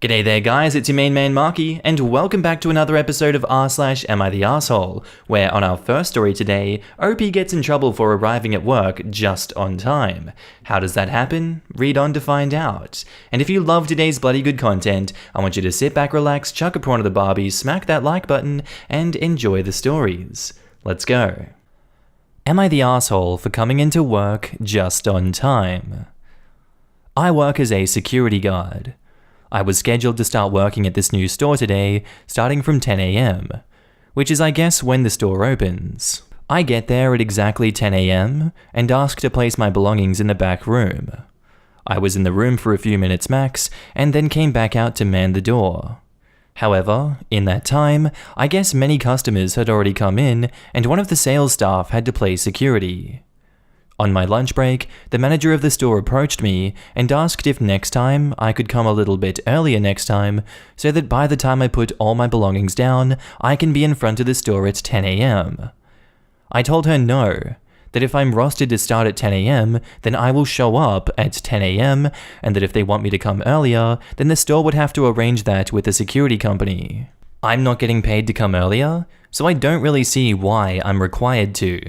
G'day there guys, it's your main man Markee, and welcome back to another episode of r/AmITheA, where on our first story today, OP gets in trouble for arriving at work just on time. How does that happen? Read on to find out. And if you love today's bloody good content, I want you to sit back, relax, chuck a prawn of the Barbie, smack that like button, and enjoy the stories. Let's go. Am I the asshole for coming into work just on time? I work as a security guard. I was scheduled to start working at this new store today, starting from 10 AM, which is I guess when the store opens. I get there at exactly 10 AM and ask to place my belongings in the back room. I was in the room for a few minutes max and then came back out to man the door. However, in that time, I guess many customers had already come in and one of the sales staff had to play security. On my lunch break, the manager of the store approached me and asked if next time I could come a little bit earlier next time so that by the time I put all my belongings down, I can be in front of the store at 10 AM. I told her no, that if I'm rostered to start at 10 AM, then I will show up at 10 AM, and that if they want me to come earlier, then the store would have to arrange that with the security company. I'm not getting paid to come earlier, so I don't really see why I'm required to.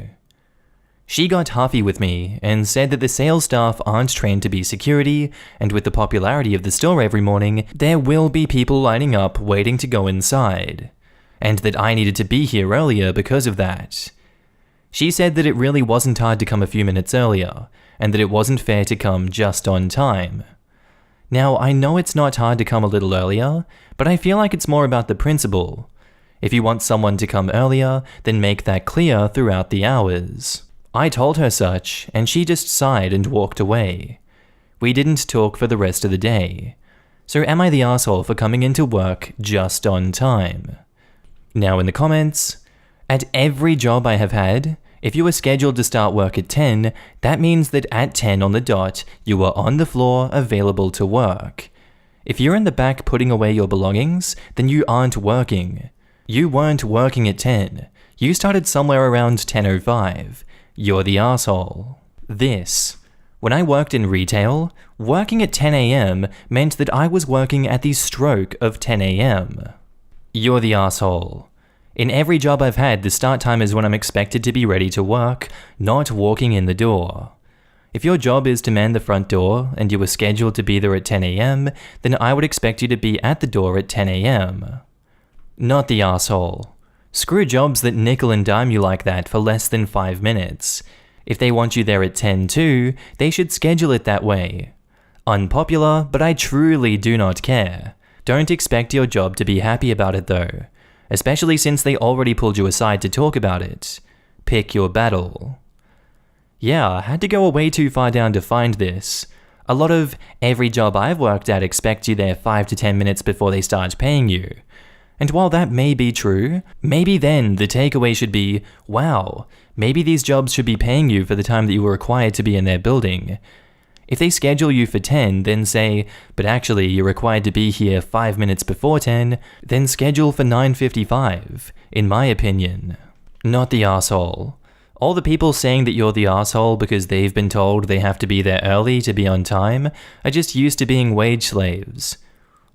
She got huffy with me and said that the sales staff aren't trained to be security, and with the popularity of the store every morning, there will be people lining up waiting to go inside, and that I needed to be here earlier because of that. She said that it really wasn't hard to come a few minutes earlier, and that it wasn't fair to come just on time. Now, I know it's not hard to come a little earlier, but I feel like it's more about the principle. If you want someone to come earlier, then make that clear throughout the hours. I told her such, and she just sighed and walked away. We didn't talk for the rest of the day. So am I the asshole for coming into work just on time? Now in the comments, at every job I have had, if you were scheduled to start work at 10, that means that at 10 on the dot, you are on the floor available to work. If you're in the back putting away your belongings, then you aren't working. You weren't working at 10. You started somewhere around 10:05. You're the asshole. When I worked in retail, working at 10 AM meant that I was working at the stroke of 10 AM. You're the asshole. In every job I've had, the start time is when I'm expected to be ready to work, not walking in the door. If your job is to man the front door and you were scheduled to be there at 10 AM, then I would expect you to be at the door at 10 AM. Not the asshole. Screw jobs that nickel and dime you like that for less than 5 minutes. If they want you there at 10:02, they should schedule it that way. Unpopular, but I truly do not care. Don't expect your job to be happy about it though, especially since they already pulled you aside to talk about it. Pick your battle. Yeah, I had to go way too far down to find this. A lot of every job I've worked at expects you there 5 to 10 minutes before they start paying you. And while that may be true, maybe then the takeaway should be, wow, maybe these jobs should be paying you for the time that you were required to be in their building. If they schedule you for 10, then say, but actually you're required to be here 5 minutes before 10, then schedule for 9:55, in my opinion. Not the asshole. All the people saying that you're the asshole because they've been told they have to be there early to be on time are just used to being wage slaves.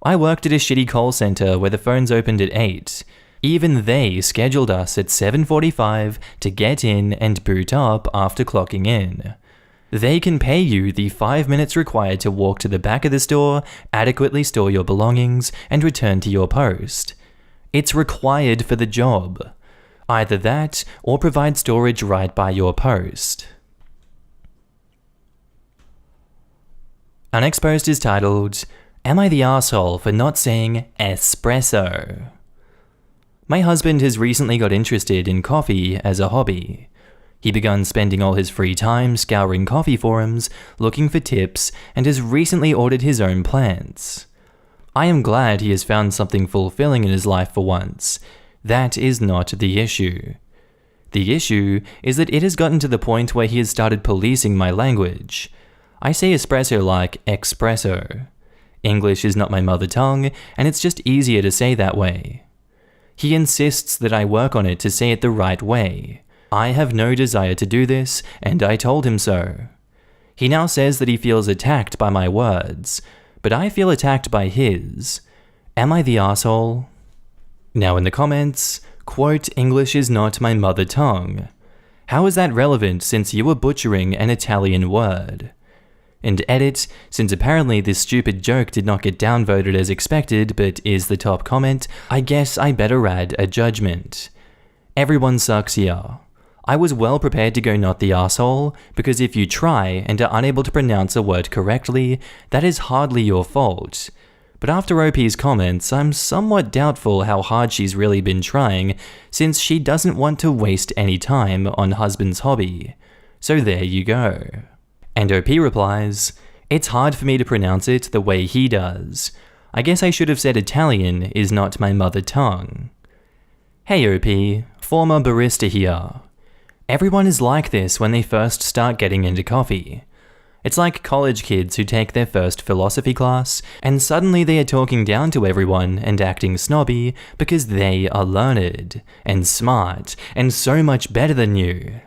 I worked at a shitty call center where the phones opened at 8. Even they scheduled us at 7:45 to get in and boot up after clocking in. They can pay you the 5 minutes required to walk to the back of the store, adequately store your belongings, and return to your post. It's required for the job. Either that, or provide storage right by your post. Our next post is titled, Am I the asshole for not saying espresso? My husband has recently got interested in coffee as a hobby. He began spending all his free time scouring coffee forums, looking for tips, and has recently ordered his own plants. I am glad he has found something fulfilling in his life for once. That is not the issue. The issue is that it has gotten to the point where he has started policing my language. I say espresso like espresso. English is not my mother tongue, and it's just easier to say that way. He insists that I work on it to say it the right way. I have no desire to do this, and I told him so. He now says that he feels attacked by my words, but I feel attacked by his. Am I the asshole? Now in the comments, quote, English is not my mother tongue. How is that relevant since you were butchering an Italian word? And edit, since apparently this stupid joke did not get downvoted as expected but is the top comment, I guess I better add a judgment. Everyone sucks here. I was well prepared to go not the asshole, because if you try and are unable to pronounce a word correctly, that is hardly your fault. But after OP's comments, I'm somewhat doubtful how hard she's really been trying, since she doesn't want to waste any time on husband's hobby. So there you go. And OP replies, it's hard for me to pronounce it the way he does. I guess I should have said Italian is not my mother tongue. Hey OP, former barista here. Everyone is like this when they first start getting into coffee. It's like college kids who take their first philosophy class, and suddenly they are talking down to everyone and acting snobby because they are learned, and smart, and so much better than you.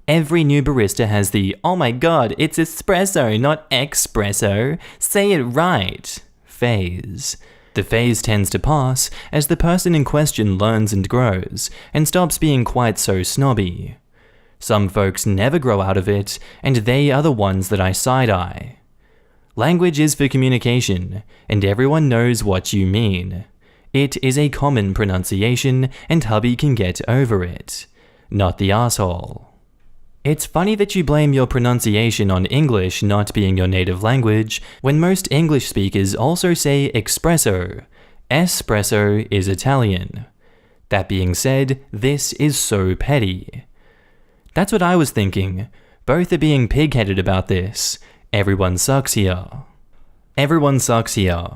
Every new barista has the, oh my god, it's espresso, not espresso, say it right, phase. The phase tends to pass as the person in question learns and grows, and stops being quite so snobby. Some folks never grow out of it, and they are the ones that I side-eye. Language is for communication, and everyone knows what you mean. It is a common pronunciation, and hubby can get over it. Not the asshole. It's funny that you blame your pronunciation on English not being your native language, when most English speakers also say espresso. Espresso is Italian. That being said, this is so petty. That's what I was thinking. Both are being pig-headed about this. Everyone sucks here. Everyone sucks here.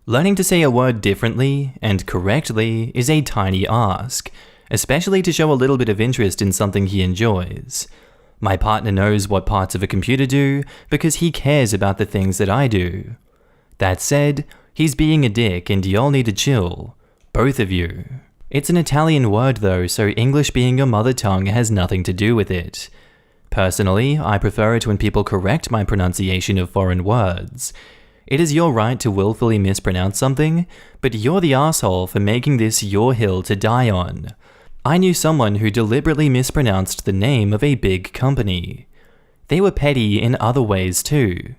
Learning to say a word differently and correctly is a tiny ask, especially to show a little bit of interest in something he enjoys. My partner knows what parts of a computer do because he cares about the things that I do. That said, he's being a dick and y'all need to chill. Both of you. It's an Italian word though, so English being your mother tongue has nothing to do with it. Personally, I prefer it when people correct my pronunciation of foreign words. It is your right to willfully mispronounce something, but you're the asshole for making this your hill to die on. I knew someone who deliberately mispronounced the name of a big company. They were petty in other ways too.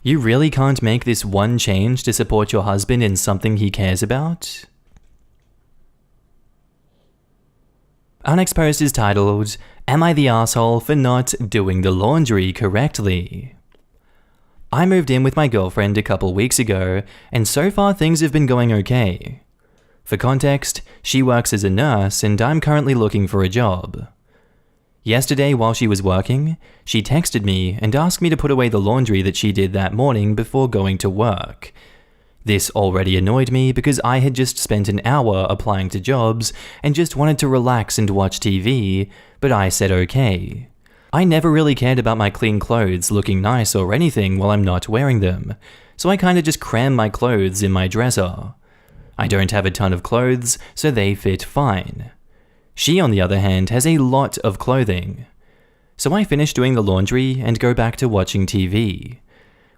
You really can't make this one change to support your husband in something he cares about? Our next post is titled, Am I the asshole for not doing the laundry correctly? I moved in with my girlfriend a couple weeks ago, and so far things have been going okay. For context, she works as a nurse and I'm currently looking for a job. Yesterday while she was working, she texted me and asked me to put away the laundry that she did that morning before going to work. This already annoyed me because I had just spent an hour applying to jobs and just wanted to relax and watch TV, but I said okay. I never really cared about my clean clothes looking nice or anything while I'm not wearing them, so I kinda just cram my clothes in my dresser. I don't have a ton of clothes, so they fit fine. She, on the other hand, has a lot of clothing. So I finish doing the laundry and go back to watching TV.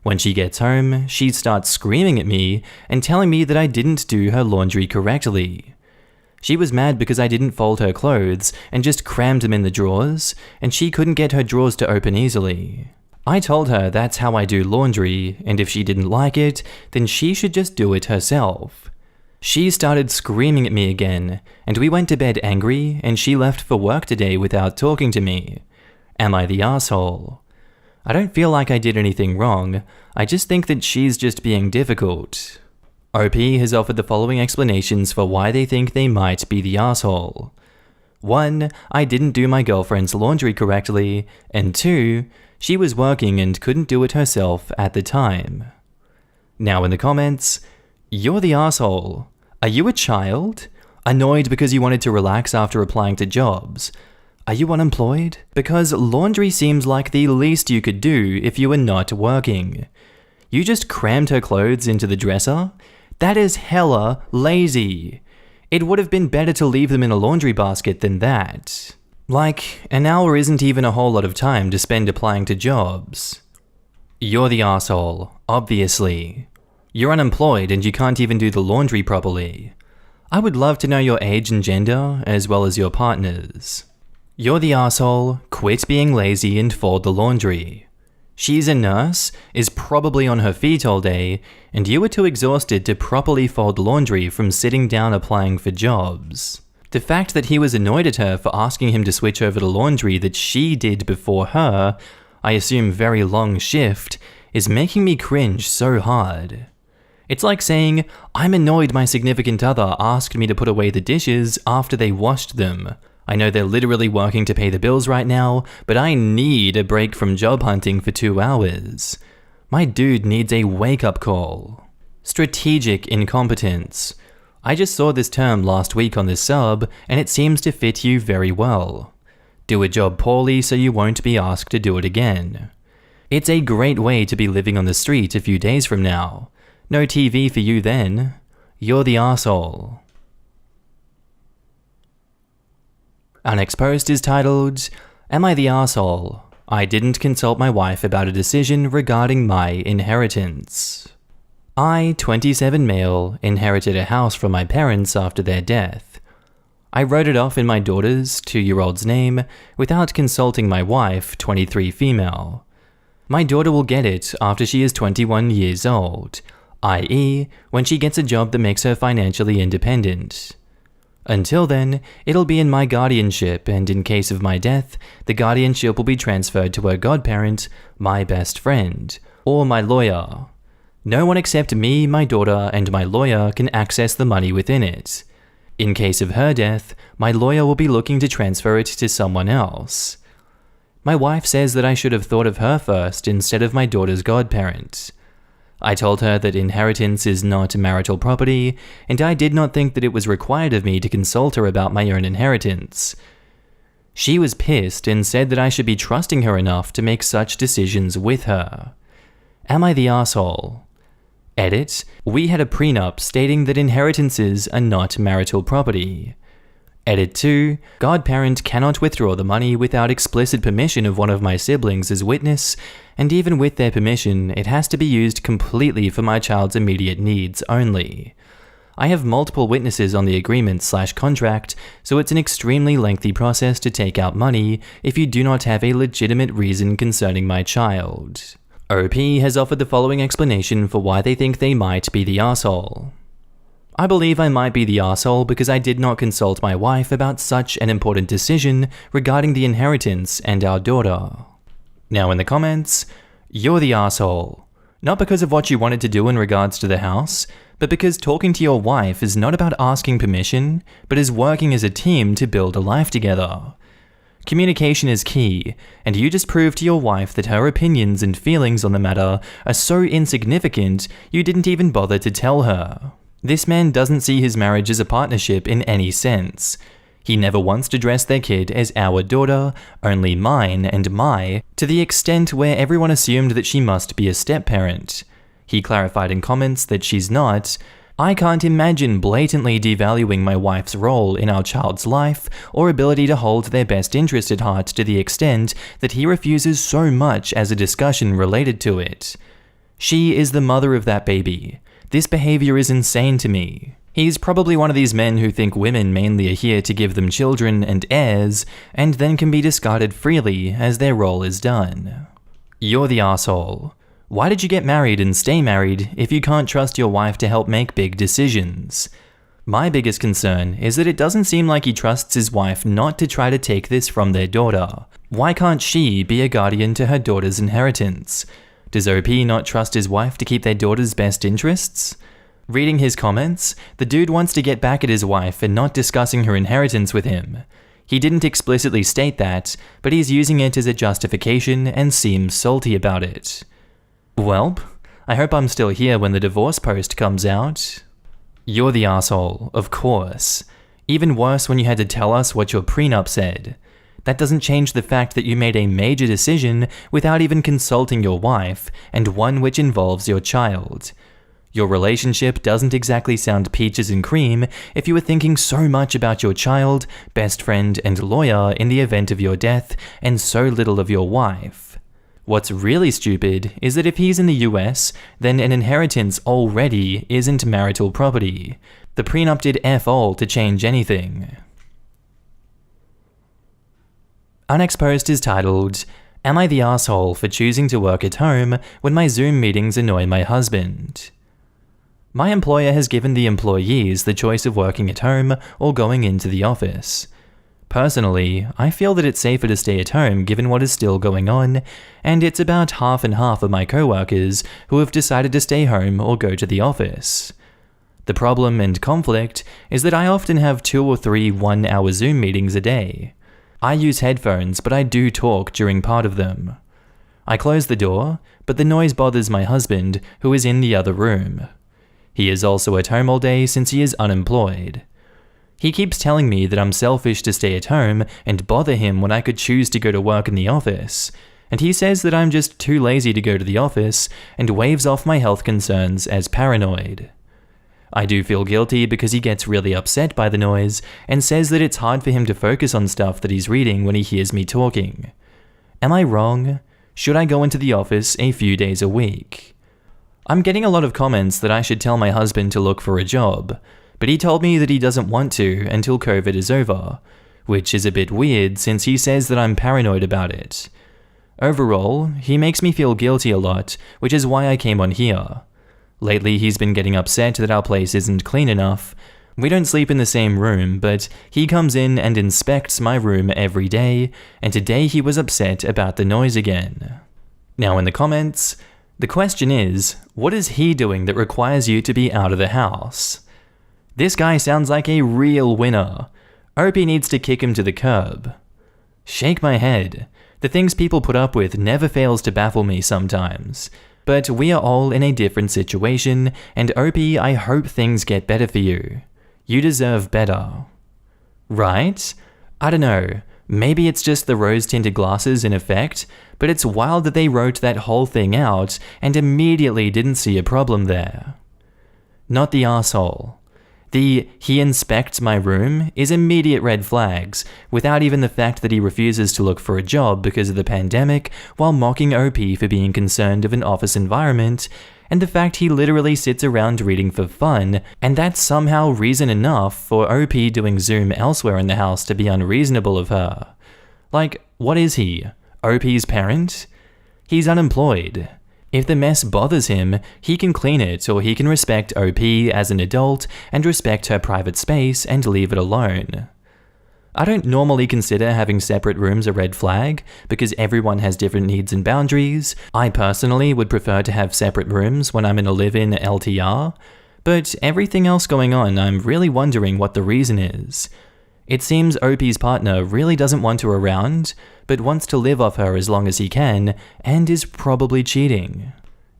When she gets home, she starts screaming at me and telling me that I didn't do her laundry correctly. She was mad because I didn't fold her clothes and just crammed them in the drawers, and she couldn't get her drawers to open easily. I told her that's how I do laundry, and if she didn't like it, then she should just do it herself. She started screaming at me again, and we went to bed angry, and she left for work today without talking to me. Am I the asshole? I don't feel like I did anything wrong, I just think that she's just being difficult. OP has offered the following explanations for why they think they might be the asshole. 1. I didn't do my girlfriend's laundry correctly, and 2. She was working and couldn't do it herself at the time. Now in the comments, you're the asshole. Are you a child? Annoyed because you wanted to relax after applying to jobs? Are you unemployed? Because laundry seems like the least you could do if you were not working. You just crammed her clothes into the dresser? That is hella lazy. It would have been better to leave them in a laundry basket than that. Like, an hour isn't even a whole lot of time to spend applying to jobs. You're the asshole, obviously. You're unemployed and you can't even do the laundry properly. I would love to know your age and gender, as well as your partner's. You're the asshole, quit being lazy and fold the laundry. She's a nurse, is probably on her feet all day, and you were too exhausted to properly fold laundry from sitting down applying for jobs. The fact that he was annoyed at her for asking him to switch over to laundry that she did before her, I assume very long shift, is making me cringe so hard. It's like saying, I'm annoyed my significant other asked me to put away the dishes after they washed them. I know they're literally working to pay the bills right now, but I need a break from job hunting for 2 hours. My dude needs a wake-up call. Strategic incompetence. I just saw this term last week on this sub, and it seems to fit you very well. Do a job poorly so you won't be asked to do it again. It's a great way to be living on the street a few days from now. No TV for you then. You're the asshole. Our next post is titled, Am I the Asshole? I didn't consult my wife about a decision regarding my inheritance. I, 27 male, inherited a house from my parents after their death. I wrote it off in my daughter's 2-year-old's name without consulting my wife, 23 female. My daughter will get it after she is 21 years old, i.e., when she gets a job that makes her financially independent. Until then, it'll be in my guardianship, and in case of my death, the guardianship will be transferred to her godparent, my best friend, or my lawyer. No one except me, my daughter, and my lawyer can access the money within it. In case of her death, my lawyer will be looking to transfer it to someone else. My wife says that I should have thought of her first instead of my daughter's godparent. I told her that inheritance is not marital property, and I did not think that it was required of me to consult her about my own inheritance. She was pissed and said that I should be trusting her enough to make such decisions with her. Am I the asshole? Edit, we had a prenup stating that inheritances are not marital property. Edit 2, godparent cannot withdraw the money without explicit permission of one of my siblings as witness, and even with their permission, it has to be used completely for my child's immediate needs only. I have multiple witnesses on the agreement/contract, so it's an extremely lengthy process to take out money if you do not have a legitimate reason concerning my child. OP has offered the following explanation for why they think they might be the asshole. I believe I might be the asshole because I did not consult my wife about such an important decision regarding the inheritance and our daughter. Now in the comments, you're the asshole. Not because of what you wanted to do in regards to the house, but because talking to your wife is not about asking permission, but is working as a team to build a life together. Communication is key, and you just proved to your wife that her opinions and feelings on the matter are so insignificant you didn't even bother to tell her. This man doesn't see his marriage as a partnership in any sense. He never once addressed their kid as our daughter, only mine and my, to the extent where everyone assumed that she must be a step-parent. He clarified in comments that she's not. I can't imagine blatantly devaluing my wife's role in our child's life or ability to hold their best interest at heart to the extent that he refuses so much as a discussion related to it. She is the mother of that baby. This behavior is insane to me. He's probably one of these men who think women mainly are here to give them children and heirs, and then can be discarded freely as their role is done. You're the asshole. Why did you get married and stay married if you can't trust your wife to help make big decisions? My biggest concern is that it doesn't seem like he trusts his wife not to try to take this from their daughter. Why can't she be a guardian to her daughter's inheritance? Does OP not trust his wife to keep their daughter's best interests? Reading his comments, the dude wants to get back at his wife and not discussing her inheritance with him. He didn't explicitly state that, but he's using it as a justification and seems salty about it. Welp, I hope I'm still here when the divorce post comes out. You're the asshole, of course. Even worse when you had to tell us what your prenup said. That doesn't change the fact that you made a major decision without even consulting your wife, and one which involves your child. Your relationship doesn't exactly sound peaches and cream if you were thinking so much about your child, best friend, and lawyer in the event of your death, and so little of your wife. What's really stupid is that if he's in the US, then an inheritance already isn't marital property. The prenup did F all to change anything. Our next post is titled, "Am I the asshole for choosing to work at home when my Zoom meetings annoy my husband?" My employer has given the employees the choice of working at home or going into the office. Personally, I feel that it's safer to stay at home given what is still going on, and it's about half and half of my co-workers who have decided to stay home or go to the office. The problem and conflict is that I often have 2 or 3 one-hour Zoom meetings a day. I use headphones, but I do talk during part of them. I close the door, but the noise bothers my husband, who is in the other room. He is also at home all day since he is unemployed. He keeps telling me that I'm selfish to stay at home and bother him when I could choose to go to work in the office, and he says that I'm just too lazy to go to the office and waves off my health concerns as paranoid. I do feel guilty because he gets really upset by the noise and says that it's hard for him to focus on stuff that he's reading when he hears me talking. Am I wrong? Should I go into the office a few days a week? I'm getting a lot of comments that I should tell my husband to look for a job, but he told me that he doesn't want to until COVID is over, which is a bit weird since he says that I'm paranoid about it. Overall, he makes me feel guilty a lot, which is why I came on here. Lately, he's been getting upset that our place isn't clean enough. We don't sleep in the same room, but he comes in and inspects my room every day, and today he was upset about the noise again. Now in the comments, the question is, what is he doing that requires you to be out of the house? This guy sounds like a real winner. Opie needs to kick him to the curb. Shake my head. The things people put up with never fails to baffle me sometimes. But we are all in a different situation, and Opie, I hope things get better for you. You deserve better. Right? I don't know. Maybe it's just the rose-tinted glasses in effect, but it's wild that they wrote that whole thing out and immediately didn't see a problem there. Not the asshole. The "he inspects my room" is immediate red flags, without even the fact that he refuses to look for a job because of the pandemic while mocking OP for being concerned of an office environment, and the fact he literally sits around reading for fun, and that's somehow reason enough for OP doing Zoom elsewhere in the house to be unreasonable of her. Like, what is he? OP's parent? He's unemployed. If the mess bothers him, he can clean it, or he can respect OP as an adult and respect her private space and leave it alone. I don't normally consider having separate rooms a red flag, because everyone has different needs and boundaries. I personally would prefer to have separate rooms when I'm in a live-in LTR, but everything else going on, I'm really wondering what the reason is. It seems OP's partner really doesn't want her around, but wants to live off her as long as he can, and is probably cheating.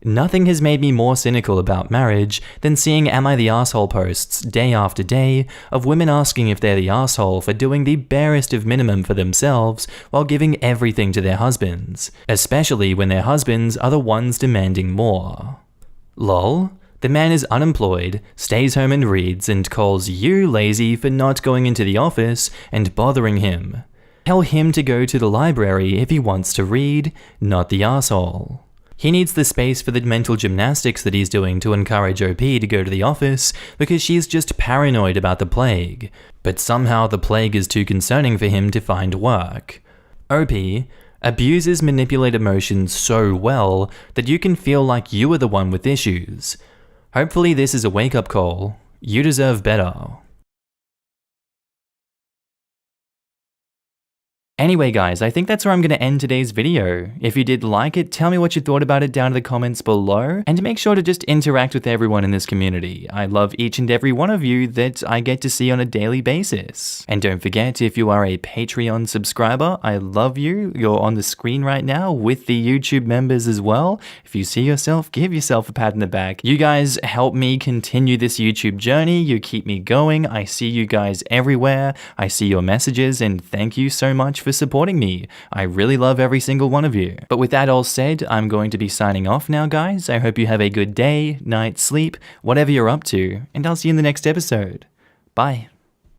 Nothing has made me more cynical about marriage than seeing Am I the Asshole posts day after day of women asking if they're the asshole for doing the barest of minimum for themselves while giving everything to their husbands, especially when their husbands are the ones demanding more. Lol. The man is unemployed, stays home and reads, and calls you lazy for not going into the office and bothering him. Tell him to go to the library if he wants to read, not the asshole. He needs the space for the mental gymnastics that he's doing to encourage OP to go to the office because she's just paranoid about the plague, but somehow the plague is too concerning for him to find work. OP abuses manipulate emotions so well that you can feel like you are the one with issues. Hopefully this is a wake-up call. You deserve better. Anyway guys, I think that's where I'm going to end today's video. If you did like it, tell me what you thought about it down in the comments below, and make sure to just interact with everyone in this community. I love each and every one of you that I get to see on a daily basis. And don't forget, if you are a Patreon subscriber, I love you. You're on the screen right now with the YouTube members as well. If you see yourself, give yourself a pat in the back. You guys help me continue this YouTube journey. You keep me going. I see you guys everywhere. I see your messages, and thank you so much for supporting me. I really love every single one of you. But with that all said, I'm going to be signing off now, guys. I hope you have a good day, night, sleep, whatever you're up to, and I'll see you in the next episode. Bye.